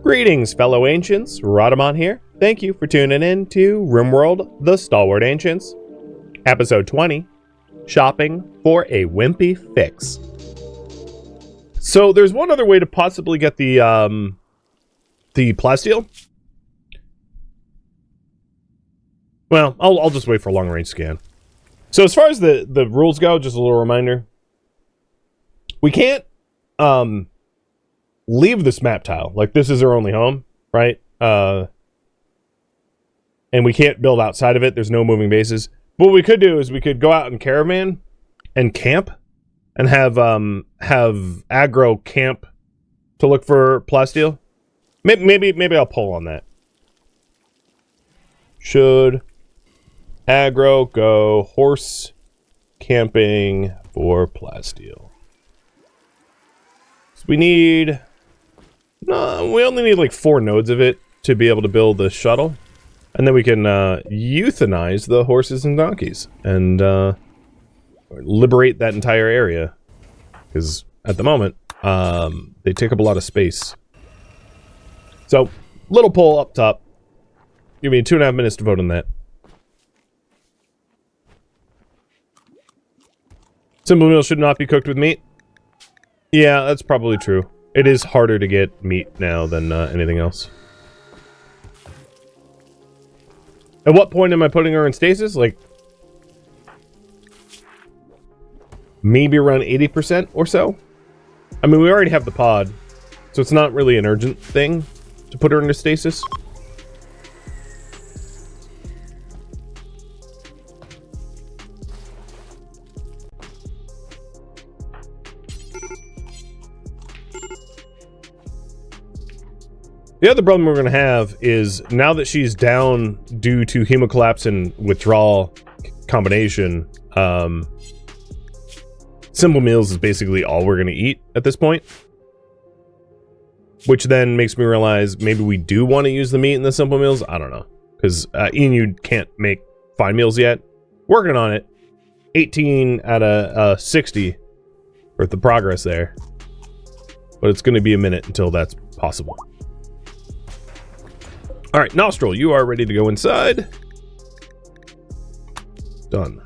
Greetings, fellow ancients. Rhadamant here. Thank you for tuning in to RimWorld, the Stalwart Ancients. Episode 20, Shopping for a Wimpy Fix. So there's one other way to possibly get the plasteel. Well, I'll just wait for a long-range scan. So as far as the rules go, just a little reminder. We can't leave this map tile. Like, this is our only home, right? And we can't build outside of it. There's no moving bases. But what we could do is we could go out in Caravan and camp and have aggro camp to look for plasteel. Maybe I'll pull on that. Should aggro go horse camping for plasteel? So we need... No, we only need like 4 nodes of it to be able to build the shuttle. And then we can euthanize the horses and donkeys and liberate that entire area. Because at the moment, they take up a lot of space. So, little poll up top. Give me 2.5 minutes to vote on that. Simple meals should not be cooked with meat. Yeah, that's probably true. It is harder to get meat now than anything else. At what point am I putting her in stasis? Like, maybe around 80% or so? I mean, we already have the pod, so it's not really an urgent thing to put her into stasis. The other problem we're going to have is, now that she's down due to hemocollapse and withdrawal combination, simple meals is basically all we're going to eat at this point. Which then makes me realize maybe we do want to use the meat in the simple meals. I don't know. Because Ian, you can't make fine meals yet. Working on it. 18 out of 60 worth of progress there. But it's going to be a minute until that's possible. Alright, Nostril, you are ready to go inside. Done.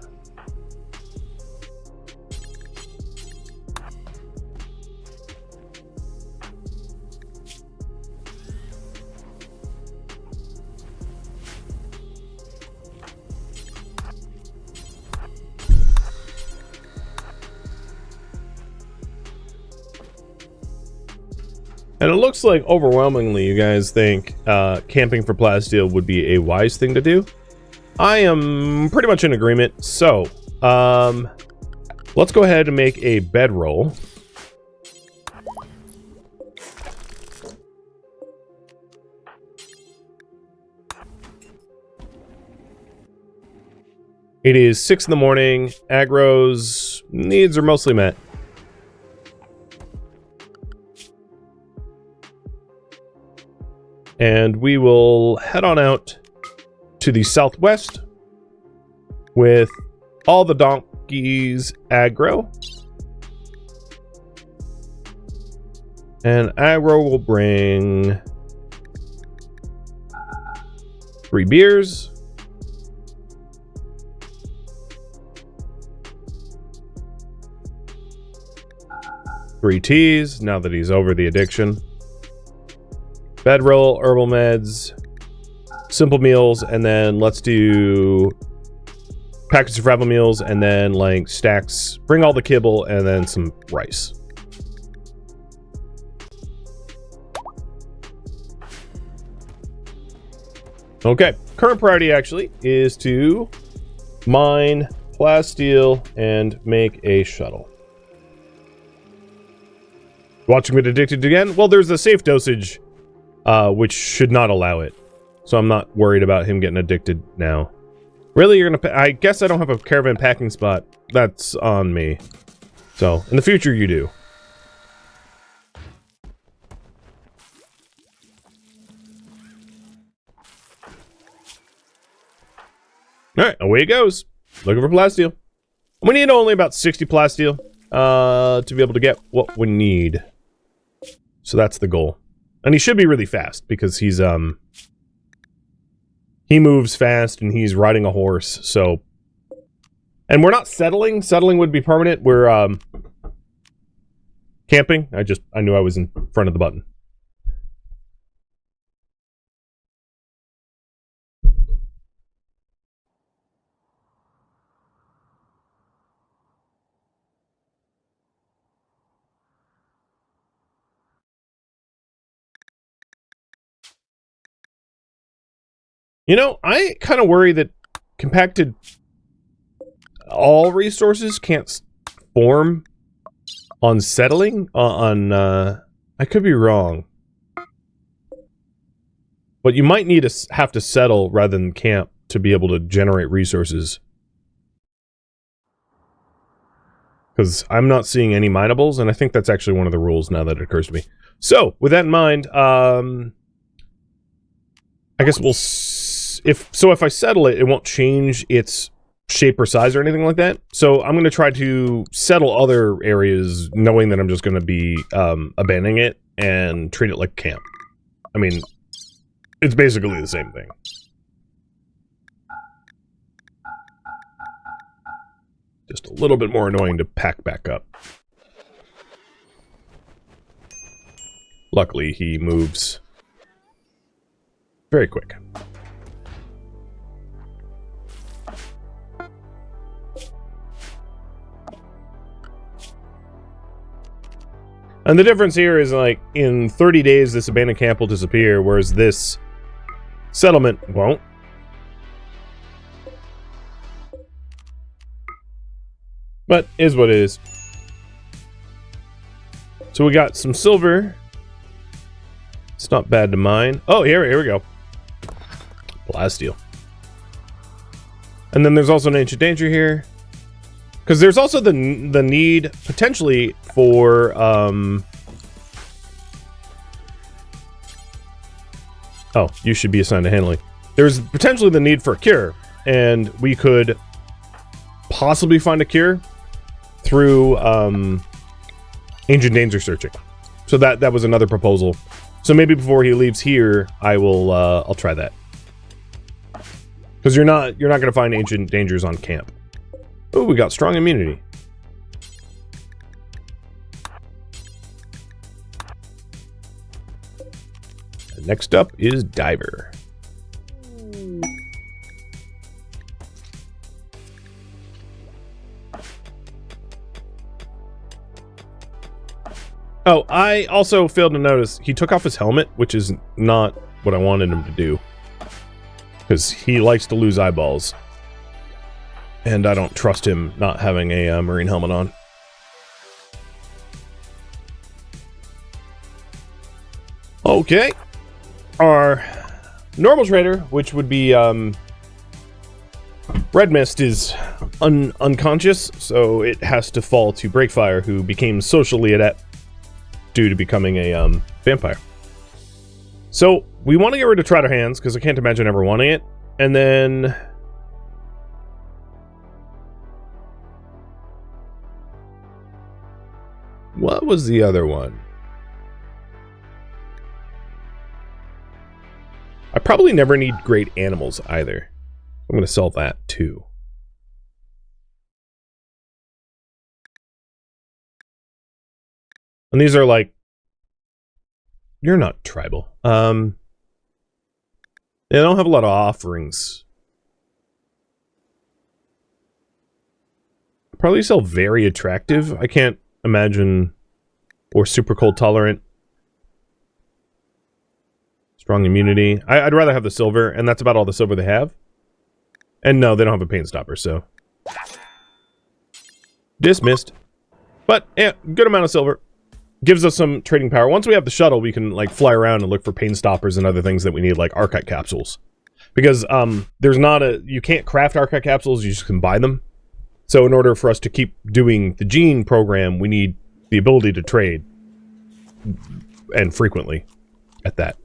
And it looks like overwhelmingly you guys think camping for plasteel would be a wise thing to do. I am pretty much in agreement. So, let's go ahead and make a bedroll. It is 6 in the morning. Aggro's needs are mostly met. And we will head on out to the southwest with all the donkeys aggro. And aggro will bring 3 beers. Three teas, now that he's over the addiction. Bedroll, herbal meds, simple meals, and then let's do packaged survival meals, and then like stacks. Bring all the kibble and then some rice. Okay, current priority actually is to mine plasteel and make a shuttle. Watching it addicted again? Well, there's a safe dosage. Which should not allow it. So I'm not worried about him getting addicted now. Really, you're gonna... I guess I don't have a caravan packing spot. That's on me. So, in the future, you do. Alright, away it goes. Looking for plasteel. We need only about 60 plasteel to be able to get what we need. So that's the goal. And he should be really fast because he's he moves fast and he's riding a horse, so. And we're not settling. Settling would be permanent. We're camping. I knew I was in front of the button. You know, I kind of worry that compacted all resources can't form on settling. I could be wrong. But you might need to have to settle rather than camp to be able to generate resources. Because I'm not seeing any minables, and I think that's actually one of the rules now that it occurs to me. So, with that in mind, I guess we'll... If I settle it, it won't change its shape or size or anything like that. So I'm going to try to settle other areas knowing that I'm just going to be abandoning it and treat it like camp. I mean, it's basically the same thing. Just a little bit more annoying to pack back up. Luckily, he moves very quick. And the difference here is, like, in 30 days, this abandoned camp will disappear, whereas this settlement won't. But, is what it is. So we got some silver. It's not bad to mine. Oh, here we go. Plasteel. And then there's also an ancient danger here. Because there's also the need, potentially, for, Oh, you should be assigned to handling. There's potentially the need for a cure, and we could possibly find a cure through, ancient danger searching. So that was another proposal. So maybe before he leaves here, I'll try that. Because you're not going to find ancient dangers on camp. Oh, we got strong immunity. And next up is Diver. Oh, I also failed to notice he took off his helmet, which is not what I wanted him to do. Because he likes to lose eyeballs. And I don't trust him not having a marine helmet on. Okay. Our normal trader, which would be Red Mist, is unconscious, so it has to fall to Breakfire, who became socially adept due to becoming a vampire. So we want to get rid of Trotter Hands, because I can't imagine ever wanting it. And then... what was the other one? I probably never need great animals either. I'm going to sell that too. And these are like... you're not tribal. They don't have a lot of offerings. Probably sell very attractive. I can't imagine, or super cold tolerant. Strong immunity. I'd rather have the silver, and that's about all the silver they have. And no, they don't have a pain stopper, so dismissed. But yeah, good amount of silver. Gives us some trading power. Once we have the shuttle, we can like fly around and look for pain stoppers and other things that we need, like archite capsules. Because there's not a... you can't craft archite capsules, you just can buy them. So in order for us to keep doing the gene program, we need the ability to trade. And frequently at that.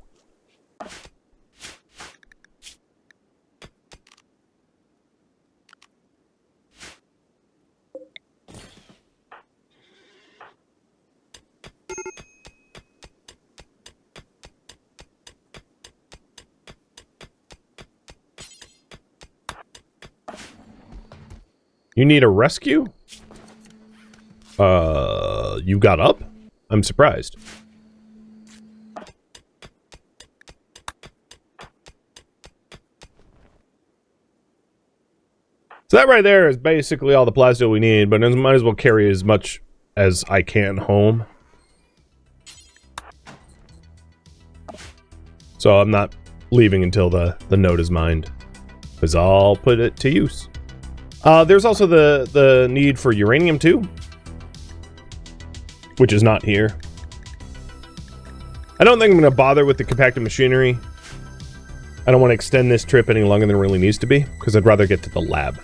You need a rescue? You got up? I'm surprised. So that right there is basically all the plasteel we need, but I might as well carry as much as I can home. So I'm not leaving until the node is mined, because I'll put it to use. There's also the need for uranium too, which is not here. I don't think I'm going to bother with the compacted machinery. I don't want to extend this trip any longer than it really needs to be, because I'd rather get to the lab.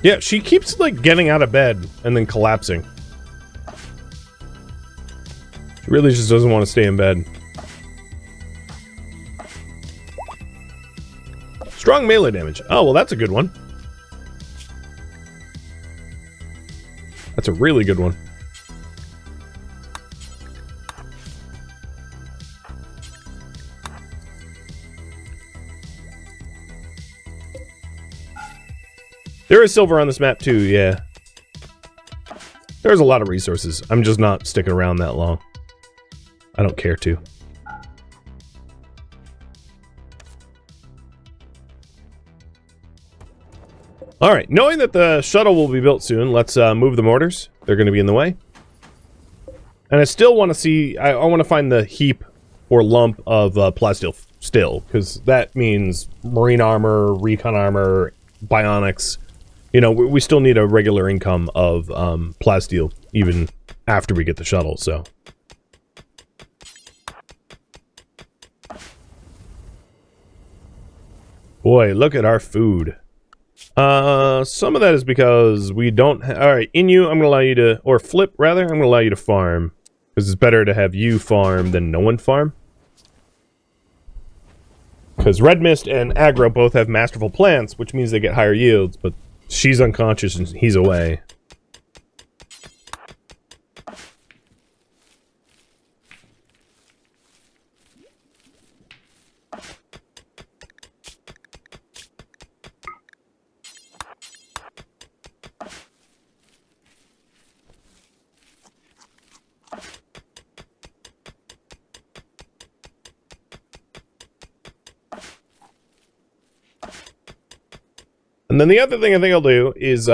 Yeah, she keeps, like, getting out of bed and then collapsing. She really just doesn't want to stay in bed. Strong melee damage. Oh, well, that's a good one. That's a really good one. There is silver on this map too, yeah. There's a lot of resources. I'm just not sticking around that long. I don't care to. Alright, knowing that the shuttle will be built soon, let's move the mortars. They're going to be in the way. And I still want to see... I want to find the heap or lump of plasteel still, because that means marine armor, recon armor, bionics... You know, we still need a regular income of plasteel, even after we get the shuttle, so. Boy, look at our food. Some of that is because we don't alright, Inu, I'm gonna allow you to, or Flip, rather, I'm gonna allow you to farm. Because it's better to have you farm than no one farm. Because Red Mist and Aggro both have masterful plants, which means they get higher yields, but she's unconscious and he's away. And then the other thing I think I'll do is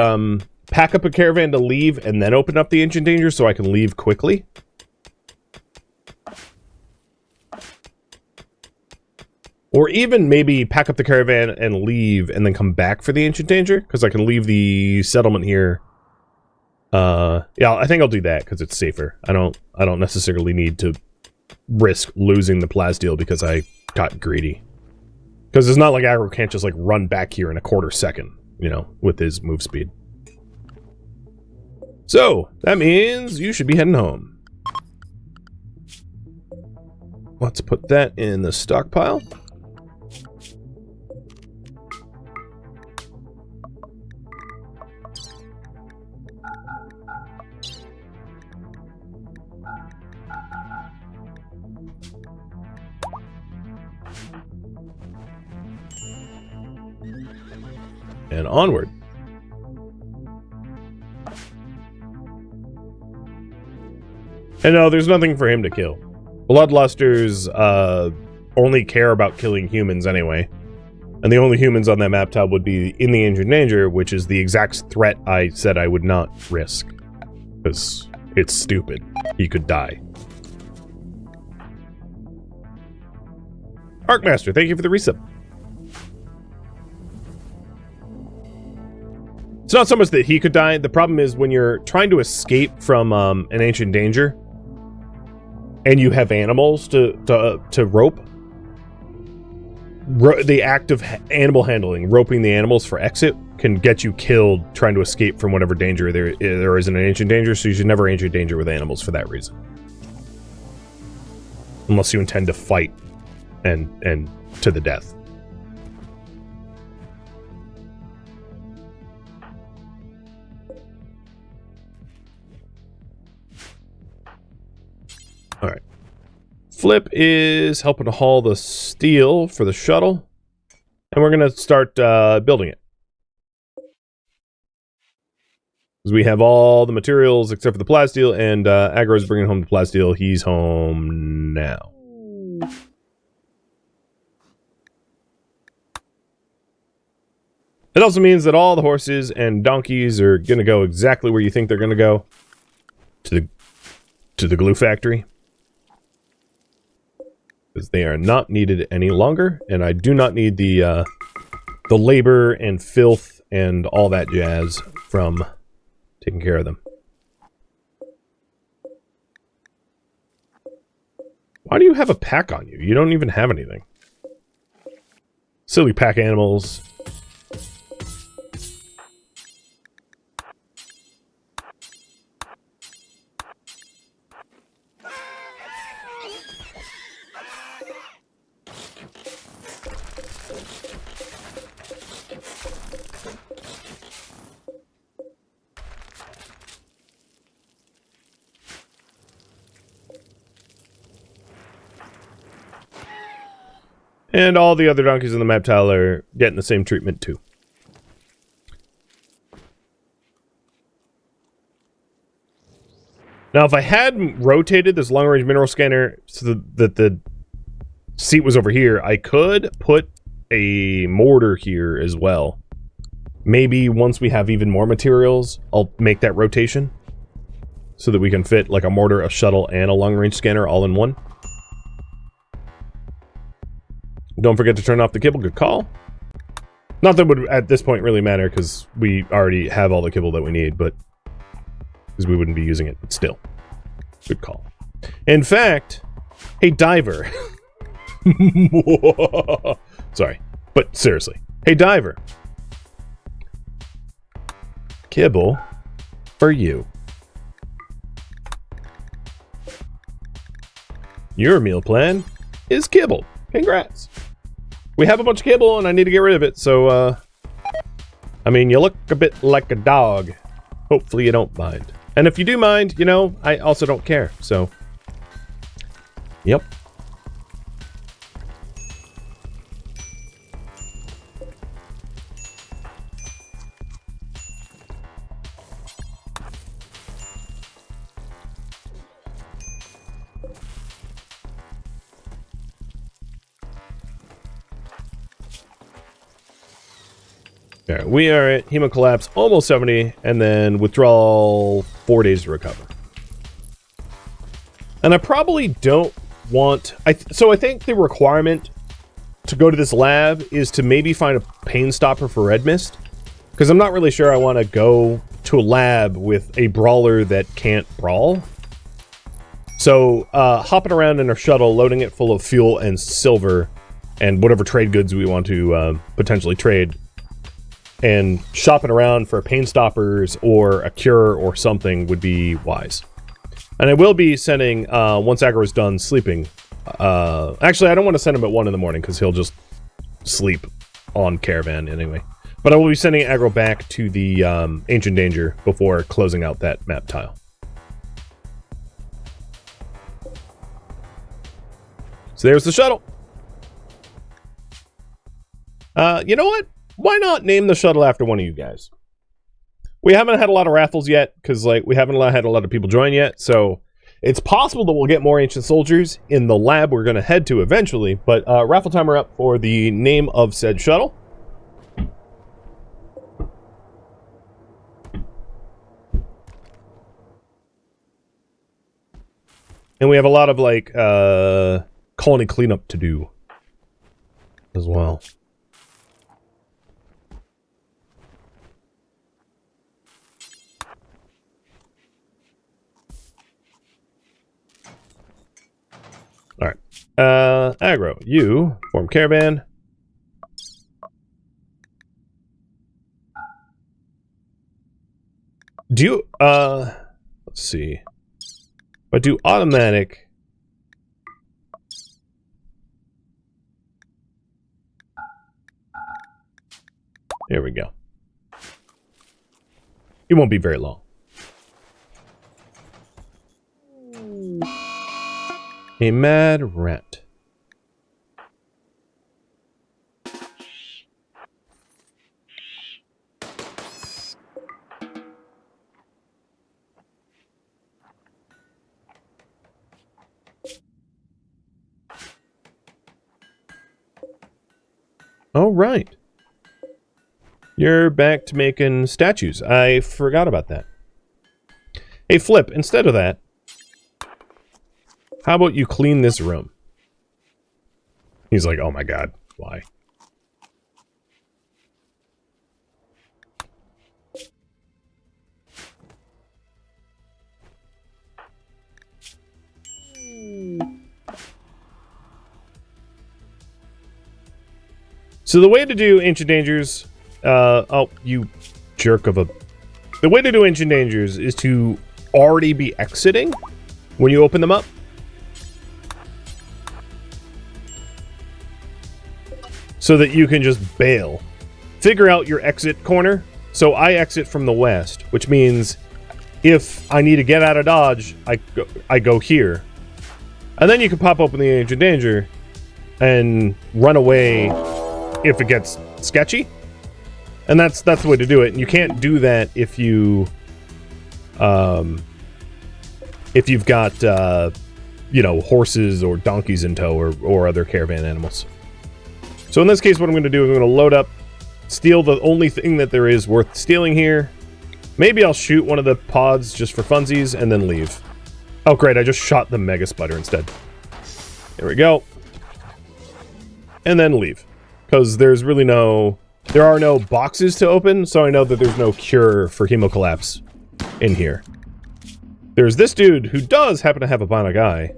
pack up a caravan to leave and then open up the ancient danger so I can leave quickly. Or even maybe pack up the caravan and leave and then come back for the ancient danger, because I can leave the settlement here. Yeah, I think I'll do that because it's safer. I don't necessarily need to risk losing the plasteel because I got greedy. Because it's not like Aggro can't just, like, run back here in a quarter second, you know, with his move speed. So, that means you should be heading home. Let's put that in the stockpile. And onward. And no, there's nothing for him to kill. Bloodlusters only care about killing humans anyway. And the only humans on that map tab would be in the ancient danger, which is the exact threat I said I would not risk. Because it's stupid. He could die. Arkmaster, thank you for the resub. It's not so much that he could die. The problem is when you're trying to escape from an ancient danger and you have animals to rope, the act of animal handling, roping the animals for exit, can get you killed trying to escape from whatever danger there is in an ancient danger, so you should never ancient danger with animals for that reason. Unless you intend to fight and to the death. Alright. Flip is helping to haul the steel for the shuttle. And we're going to start building it. Because we have all the materials except for the plasteel, and Aggro's bringing home the plasteel. He's home now. It also means that all the horses and donkeys are going to go exactly where you think they're going to go. To the glue factory. Because they are not needed any longer, and I do not need the labor and filth and all that jazz from taking care of them. Why do you have a pack on you? You don't even have anything. Silly pack animals. And all the other donkeys in the map tile are getting the same treatment too. Now, if I had rotated this long-range mineral scanner so that the seat was over here, I could put a mortar here as well. Maybe once we have even more materials, I'll make that rotation so that we can fit like a mortar, a shuttle, and a long-range scanner all in one. Don't forget to turn off the kibble. Good call. Not that it would, at this point, really matter, because we already have all the kibble that we need, but... because we wouldn't be using it, but still. Good call. In fact... Hey, Diver. Sorry. But seriously. Hey, Diver. Kibble for you. Your meal plan is kibble. Congrats. We have a bunch of kibble and I need to get rid of it, so, I mean, you look a bit like a dog. Hopefully you don't mind. And if you do mind, you know, I also don't care, so. Yep. There, we are at Hemo Collapse, almost 70, and then withdrawal 4 days to recover. And I probably don't want... So I think the requirement to go to this lab is to maybe find a pain stopper for Red Mist. Because I'm not really sure I want to go to a lab with a brawler that can't brawl. So, hopping around in our shuttle, loading it full of fuel and silver, and whatever trade goods we want to potentially trade, and shopping around for pain stoppers or a cure or something would be wise. And I will be sending, once Aggro is done sleeping, actually I don't want to send him at 1 in the morning because he'll just sleep on Caravan anyway. But I will be sending Aggro back to the Ancient Danger before closing out that map tile. So there's the shuttle. You know what? Why not name the shuttle after one of you guys? We haven't had a lot of raffles yet, because like we haven't had a lot of people join yet, so it's possible that we'll get more Ancient Soldiers in the lab we're going to head to eventually, but raffle timer up for the name of said shuttle. And we have a lot of like colony cleanup to do as well. All right, Aggro, you form Caravan. Do you, let's see. But do automatic. There we go. It won't be very long. A mad rat. Oh, right. You're back to making statues. I forgot about that. Hey, Flip, instead of that, how about you clean this room? He's like, oh my god, why? So the way to do Ancient Dangers... oh, you jerk of a... The way to do Ancient Dangers is to already be exiting when you open them up. So that you can just bail. Figure out your exit corner. So I exit from the west, which means if I need to get out of Dodge, I go here. And then you can pop open the Ancient Danger and run away if it gets sketchy. And that's the way to do it. And you can't do that if you've got you know, horses or donkeys in tow or other caravan animals. So in this case, what I'm going to do is I'm going to load up, steal the only thing that there is worth stealing here. Maybe I'll shoot one of the pods just for funsies and then leave. Oh great, I just shot the mega spider instead. There we go. And then leave. Because there's really there are no boxes to open, so I know that there's no cure for hemocollapse in here. There's this dude who does happen to have a bionic eye.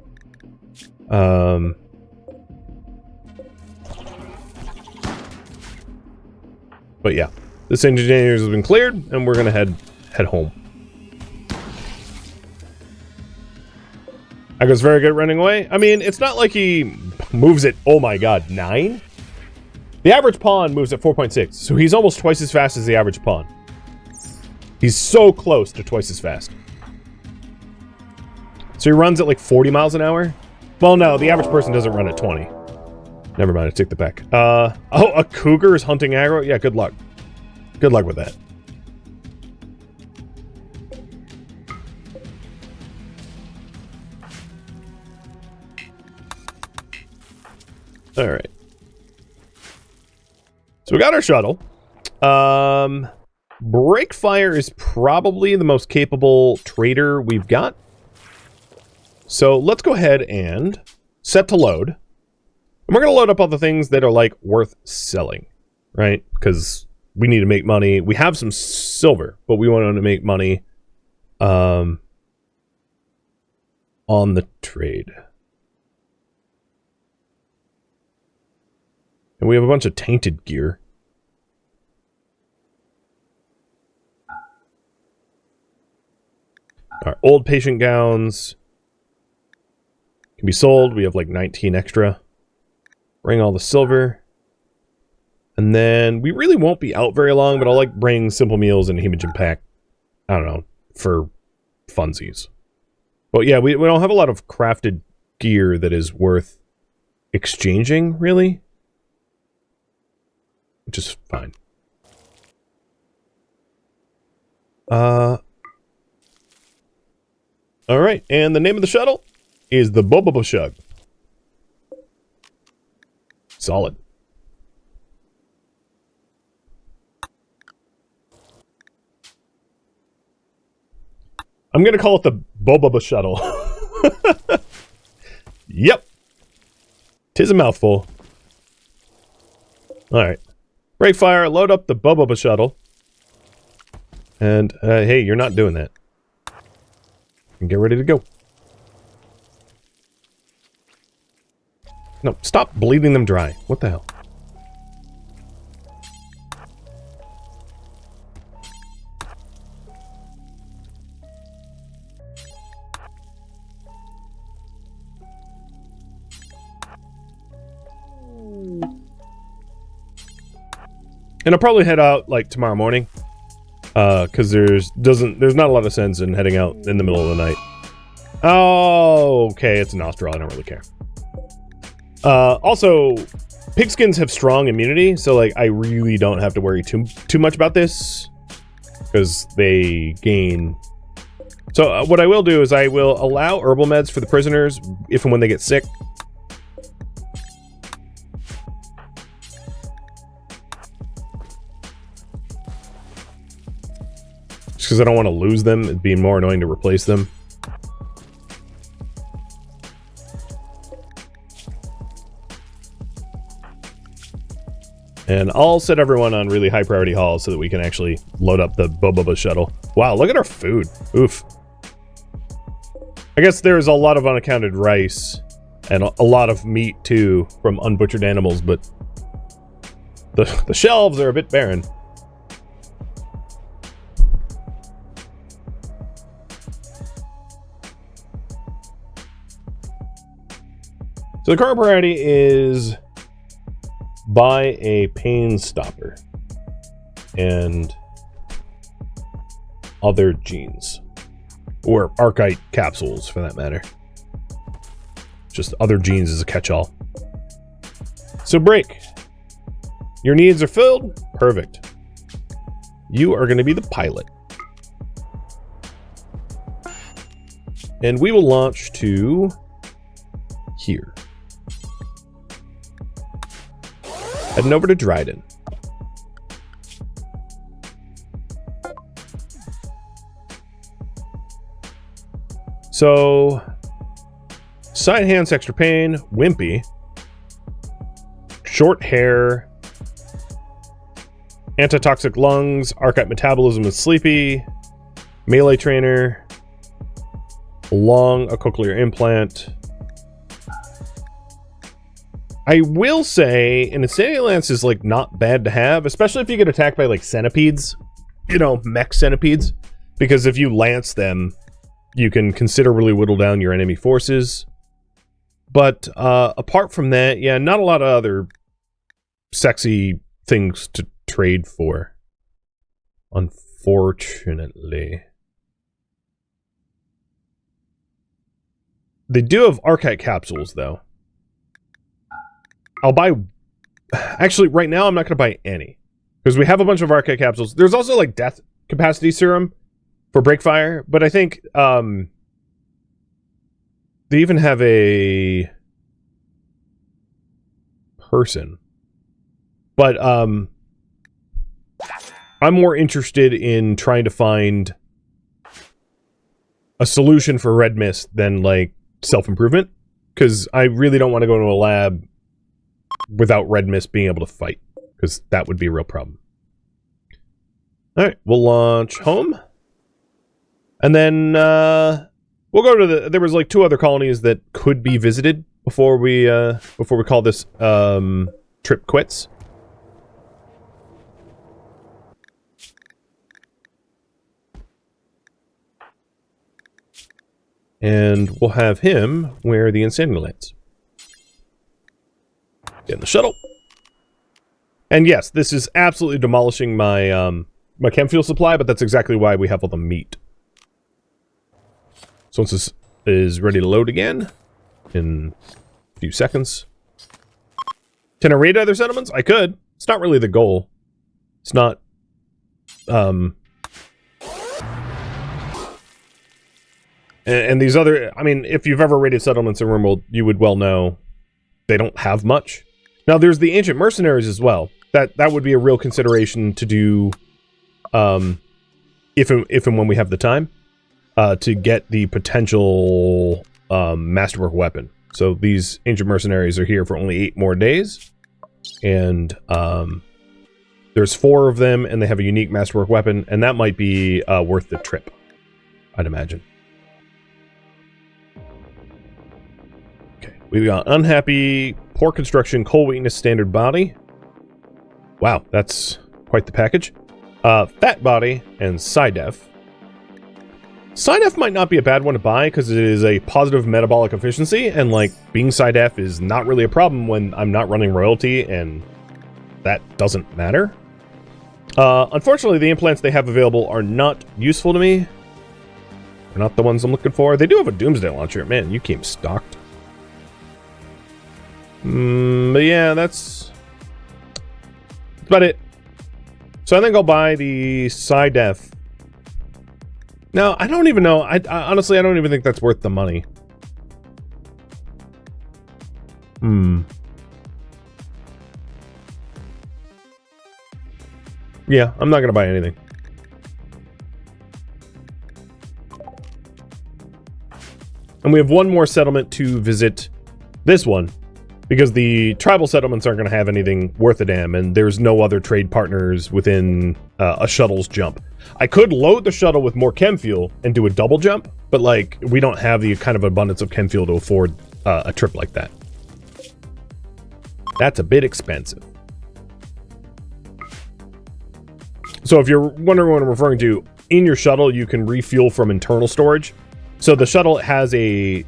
But yeah, this engineers has been cleared, and we're gonna head home. I goes very good running away. I mean, it's not like he moves at, oh my god, 9? The average pawn moves at 4.6, so he's almost twice as fast as the average pawn. He's so close to twice as fast. So he runs at like 40 miles an hour? Well, no, the average person doesn't run at 20. Never mind, I take that back. Oh, a cougar is hunting aggro? Yeah, good luck. Good luck with that. Alright. So we got our shuttle. Breakfire is probably the most capable trader we've got. So let's go ahead and set to load. And we're going to load up all the things that are, like, worth selling, right? Because we need to make money. We have some silver, but we want to make money on the trade. And we have a bunch of tainted gear. Our old patient gowns can be sold. We have like 19 extra. Bring all the silver. And then we really won't be out very long, but I'll like bring simple meals and a hemogen pack. I don't know, for funsies. But yeah, we don't have a lot of crafted gear that is worth exchanging, really. Which is fine. Alright, and the name of the shuttle is the Bobobo Shug. Solid. I'm gonna call it the Bobobo Shuttle. Yep. 'Tis a mouthful. Alright. Break fire, load up the Bobobo Shuttle. And, hey, you're not doing that. And get ready to go. No, stop bleeding them dry. What the hell? And I'll probably head out like tomorrow morning, because there's not a lot of sense in heading out in the middle of the night. Oh, okay, it's a nostril. I don't really care. Also, pigskins have strong immunity, so like I really don't have to worry too much about this because they gain. So what I will do is I will allow herbal meds for the prisoners if and when they get sick. Just because I don't want to lose them, it'd be more annoying to replace them. And I'll set everyone on really high priority halls so that we can actually load up the Boboba shuttle. Wow, look at our food. Oof. I guess there's a lot of unaccounted rice and a lot of meat too from unbutchered animals, but the shelves are a bit barren. So the current priority is buy a pain stopper and other genes, or archite capsules for that matter. Just other genes is a catch-all. So break. Your needs are filled? Perfect. You are going to be the pilot. And we will launch to here. Heading over to Dryden. So, side hands, extra pain, Wimpy, short hair, antitoxic lungs, archite metabolism is sleepy, melee trainer, long a cochlear implant. I will say, an Insanity Lance is, like, not bad to have, especially if you get attacked by, like, centipedes. You know, mech centipedes. Because if you lance them, you can considerably whittle down your enemy forces. But, apart from that, yeah, not a lot of other sexy things to trade for. Unfortunately. They do have archite capsules, though. I'll buy... Actually, right now, I'm not going to buy any. Because we have a bunch of archite capsules. There's also, like, death capacity serum for breakfire. But I think, they even have a... person. But, I'm more interested in trying to find a solution for red mist than, like, self-improvement. Because I really don't want to go to a lab without red mist being able to fight, because that would be a real problem. Alright, we'll launch home. And then, we'll go to the... There was, like, 2 other colonies that could be visited before we call this, trip quits. And we'll have him wear the Insanity Lance. In the shuttle. And yes, this is absolutely demolishing my my chem fuel supply, but that's exactly why we have all the meat. So once this is ready to load again in a few seconds. Can I raid other settlements? I could. It's not really the goal. It's not and these other, I mean, if you've ever raided settlements in RimWorld, you would well know they don't have much. Now, there's the ancient mercenaries as well. That would be a real consideration to do, if and when we have the time, to get the potential masterwork weapon. So these ancient mercenaries are here for only 8 more days, and there's 4 of them, and they have a unique masterwork weapon, and that might be worth the trip, I'd imagine. Okay, we got unhappy. Poor construction, coal weakness, standard body. Wow, that's quite the package. Fat body and Psydef. Psydef might not be a bad one to buy because it is a positive metabolic efficiency, and like being Psydef is not really a problem when I'm not running royalty, and that doesn't matter. Unfortunately, the implants they have available are not useful to me. They're not the ones I'm looking for. They do have a Doomsday Launcher. Man, you came stocked. But yeah, that's about it. So I think I'll buy the Psy-Def. No, I don't even know. I honestly, I don't even think that's worth the money. Yeah, I'm not going to buy anything. And we have one more settlement to visit. This one. Because the tribal settlements aren't going to have anything worth a damn, and there's no other trade partners within a shuttle's jump. I could load the shuttle with more chem fuel and do a double jump, but like we don't have the kind of abundance of chem fuel to afford a trip like that. That's a bit expensive. So if you're wondering what I'm referring to, in your shuttle you can refuel from internal storage. So the shuttle has a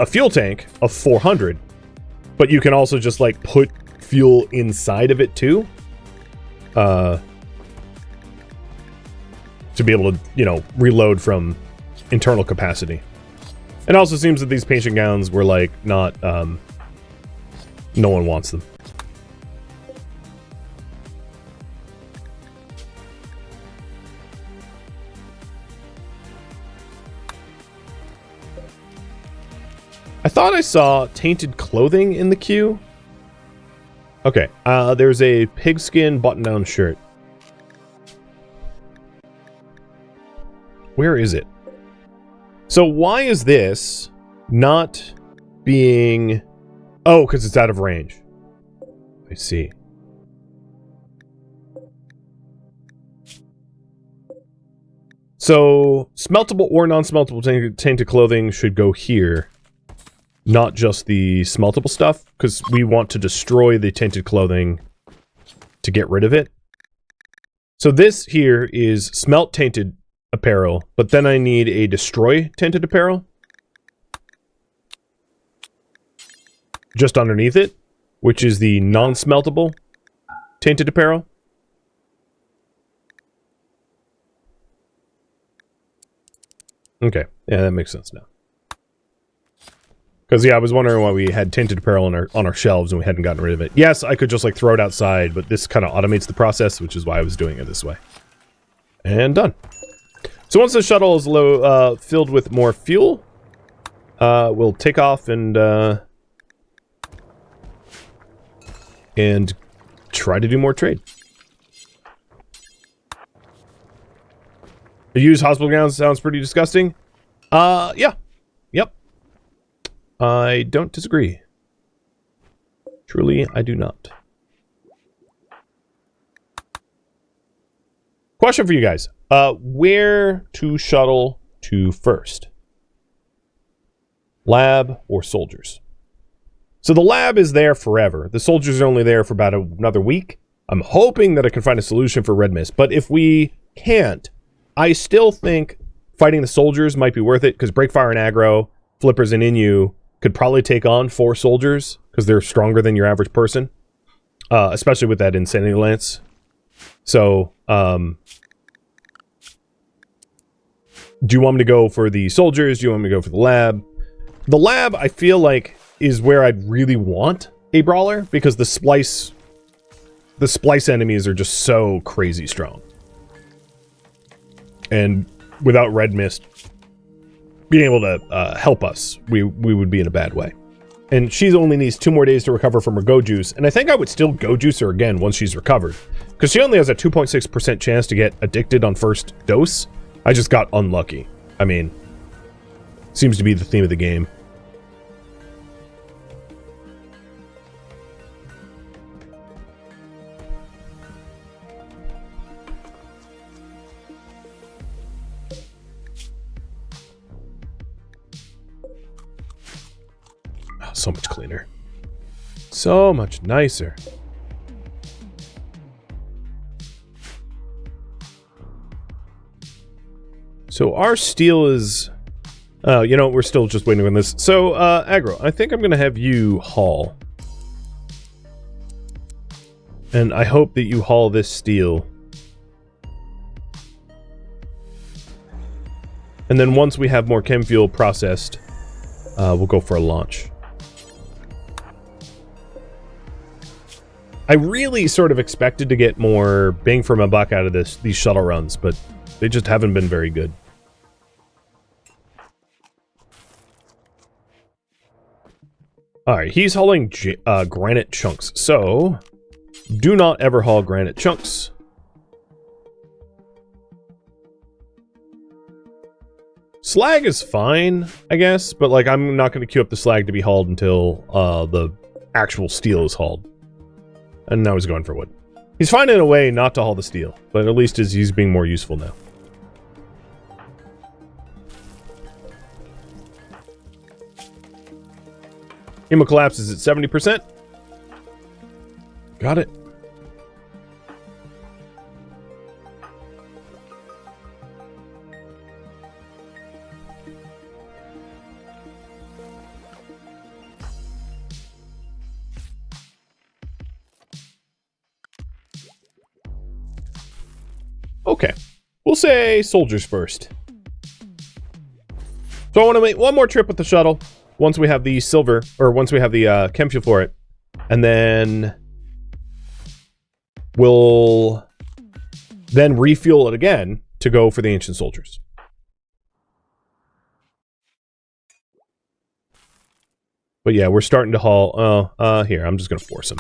fuel tank of 400. But you can also just, like, put fuel inside of it, too. To be able to, you know, reload from internal capacity. It also seems that these patient gowns were, like, not, no one wants them. I thought I saw tainted clothing in the queue. Okay, there's a pigskin button-down shirt. Where is it? So why is this not being... Oh, because it's out of range. I see. So, smeltable or non-smeltable tainted clothing should go here. Not just the smeltable stuff, because we want to destroy the tainted clothing to get rid of it. So this here is smelt tainted apparel, but then I need a destroy tainted apparel. Just underneath it, which is the non-smeltable tainted apparel. Okay, yeah, that makes sense now. Because, yeah, I was wondering why we had tainted apparel on our shelves and we hadn't gotten rid of it. Yes, I could just, like, throw it outside, but this kind of automates the process, which is why I was doing it this way. And done. So once the shuttle is filled with more fuel, we'll take off and try to do more trade. The used hospital gowns sounds pretty disgusting. Yeah. Yep. I don't disagree. Truly, I do not. Question for you guys. Where to shuttle to first? Lab or soldiers? So the lab is there forever. The soldiers are only there for about another week. I'm hoping that I can find a solution for Red Mist, but if we can't, I still think fighting the soldiers might be worth it, because Breakfire and Aggro, Flippers and Inu could probably take on 4 soldiers, because they're stronger than your average person. Especially with that Insanity Lance. So, do you want me to go for the soldiers? Do you want me to go for the lab? The lab, I feel like, is where I'd really want a brawler, because the splice enemies are just so crazy strong. And without Red Mist being able to help us, we would be in a bad way. And she only needs 2 more days to recover from her Go Juice, and I think I would still Go Juice her again once she's recovered. Because she only has a 2.6% chance to get addicted on first dose. I just got unlucky. I mean, seems to be the theme of the game. So much cleaner. So much nicer. So our steel is... Oh, you know, we're still just waiting on this. So, Aggro, I think I'm going to have you haul. And I hope that you haul this steel. And then once we have more chem fuel processed, we'll go for a launch. I really sort of expected to get more bang for my buck out of these shuttle runs, but they just haven't been very good. Alright, he's hauling granite chunks, so do not ever haul granite chunks. Slag is fine, I guess, but like I'm not going to queue up the slag to be hauled until the actual steel is hauled. And now he's going for wood. He's finding a way not to haul the steel, but at least he's being more useful now. Hemo collapse is at 70%. Got it. Okay, we'll say soldiers first. So I want to make one more trip with the shuttle once we have the silver, or once we have the chem fuel for it, and then we'll then refuel it again to go for the ancient soldiers. But yeah, we're starting to haul. Here, I'm just gonna force him.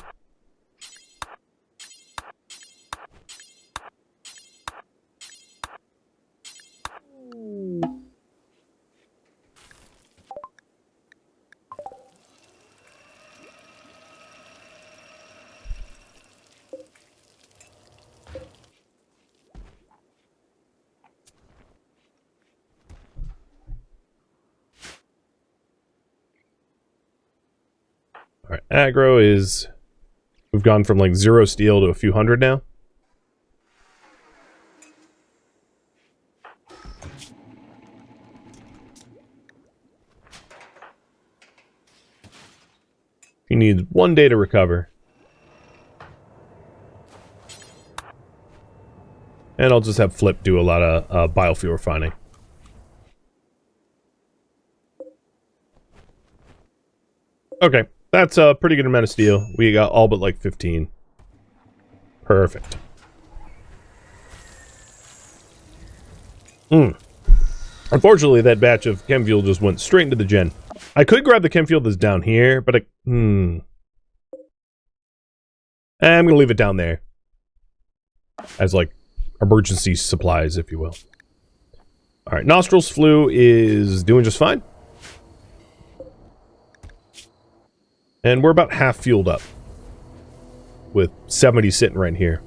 Alright, aggro is... We've gone from like 0 steel to a few hundred now. He needs 1 day to recover. And I'll just have Flip do a lot of biofuel refining. Okay. That's a pretty good amount of steel. We got all but like 15. Perfect. Unfortunately, that batch of chem fuel just went straight into the gen. I could grab the chem fuel that's down here, but I'm gonna leave it down there. As like emergency supplies, if you will. Alright, Nostrils Flu is doing just fine. And we're about half fueled up. With 70 sitting right here.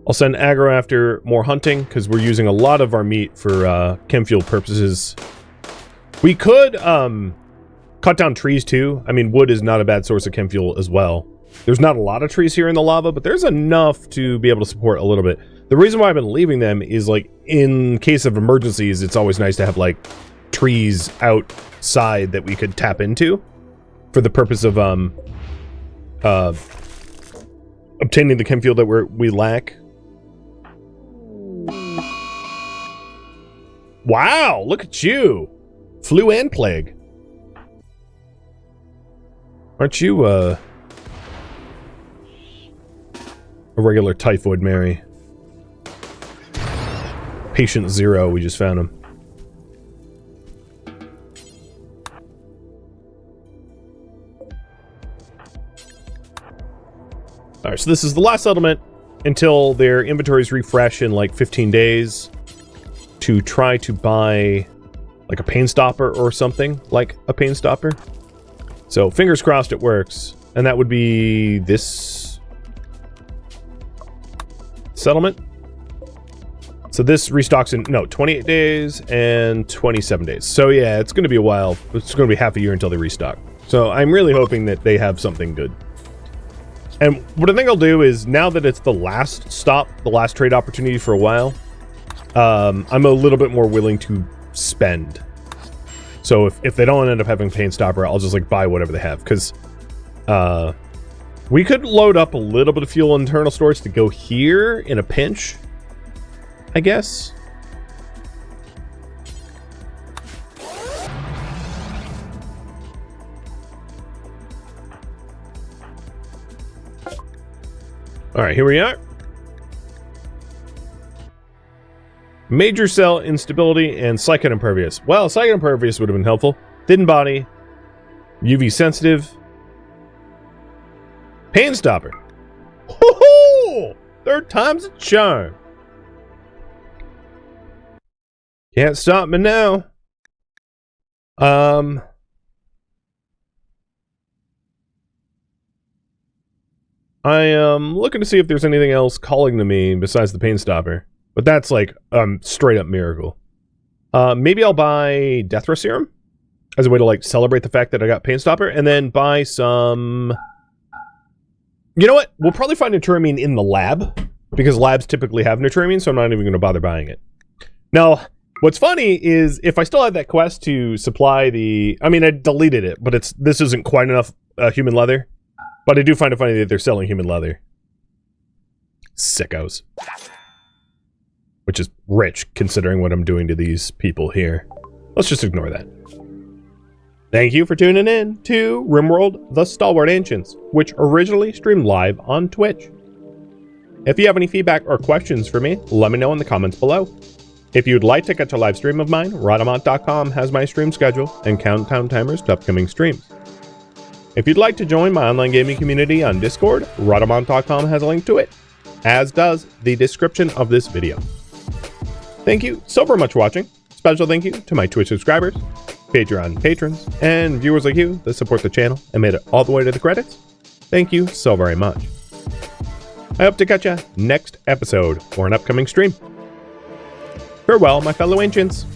I'll send aggro after more hunting, because we're using a lot of our meat for chem fuel purposes. We could cut down trees too. I mean, wood is not a bad source of chem fuel as well. There's not a lot of trees here in the lava, but there's enough to be able to support a little bit. The reason why I've been leaving them is, like, in case of emergencies, it's always nice to have, like, trees outside that we could tap into for the purpose of obtaining the chem fuel that we lack. Wow, look at you! Flu and plague. Aren't you, a regular typhoid Mary? Patient 0, we just found him. Alright, so this is the last settlement until their inventories refresh in like 15 days to try to buy like a pain stopper or something like a pain stopper. So fingers crossed it works. And that would be this settlement. So this restocks in, no, 28 days and 27 days. So yeah, it's going to be a while. It's going to be half a year until they restock. So I'm really hoping that they have something good. And what I think I'll do is, now that it's the last stop, the last trade opportunity for a while, I'm a little bit more willing to spend. So if they don't end up having pain stopper, I'll just like buy whatever they have. Because We could load up a little bit of fuel internal storage to go here in a pinch, I guess. All right, here we are. Major cell instability and psychic impervious. Well, psychic impervious would have been helpful. Thin body, UV sensitive, pain stopper. Hoo-hoo! Third time's a charm. Can't stop me now. I am looking to see if there's anything else calling to me besides the pain stopper. But that's like straight up miracle. Maybe I'll buy Death Row Serum as a way to like celebrate the fact that I got pain stopper, and then buy some... You know what? We'll probably find Neutroamine in the lab, because labs typically have Neutroamine, so I'm not even going to bother buying it. Now, what's funny is if I still had that quest to supply the... I mean, I deleted it, but this isn't quite enough human leather. But I do find it funny that they're selling human leather. Sickos. Which is rich, considering what I'm doing to these people here. Let's just ignore that. Thank you for tuning in to RimWorld, the Stalwart Ancients, which originally streamed live on Twitch. If you have any feedback or questions for me, let me know in the comments below. If you'd like to catch a live stream of mine, Rhadamant.com has my stream schedule and countdown timers to upcoming streams. If you'd like to join my online gaming community on Discord, Rhadamant.com has a link to it, as does the description of this video. Thank you so very much for watching. Special thank you to my Twitch subscribers, Patreon patrons, and viewers like you that support the channel and made it all the way to the credits. Thank you so very much. I hope to catch you next episode or an upcoming stream. Farewell, my fellow ancients.